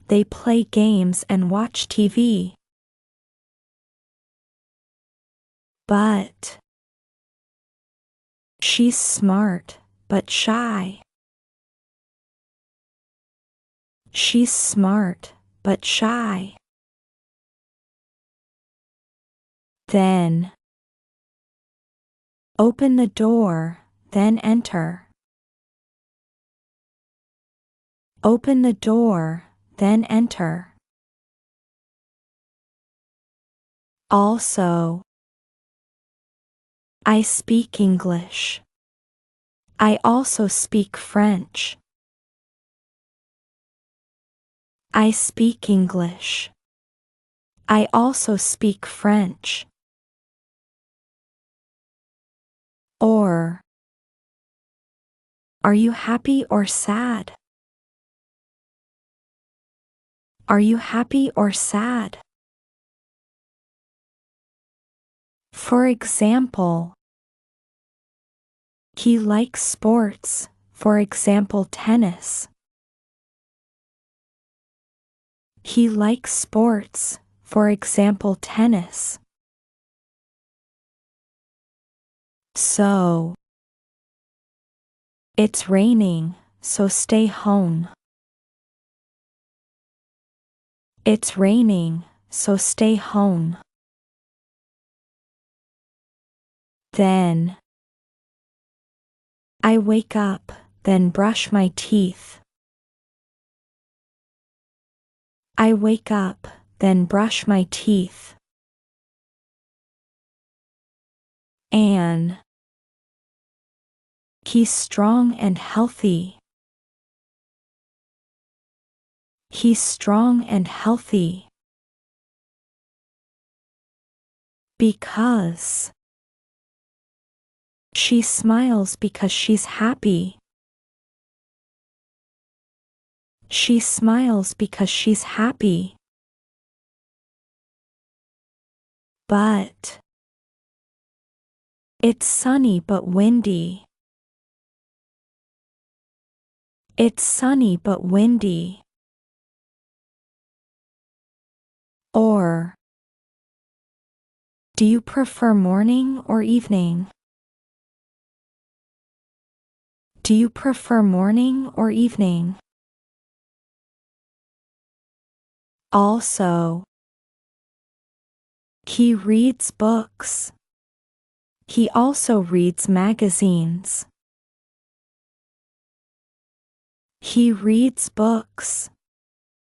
They play games and watch TV. But she's smart but shy. She's smart but shy. Then open the door, then enter. Open the door, then enter. Also, I speak English. I also speak French. I speak English. I also speak French. Or, are you happy or sad? Are you happy or sad? For example, he likes sports, for example tennis. He likes sports, for example tennis. So, it's raining, so stay home. It's raining, so stay home. Then I wake up, then brush my teeth. I wake up, then brush my teeth. Anne. He's strong and healthy. He's strong and healthy. Because she smiles because she's happy. She smiles because she's happy. But it's sunny but windy. It's sunny but windy. Or, do you prefer morning or evening? Do you prefer morning or evening? Also, he reads books. He also reads magazines. He reads books.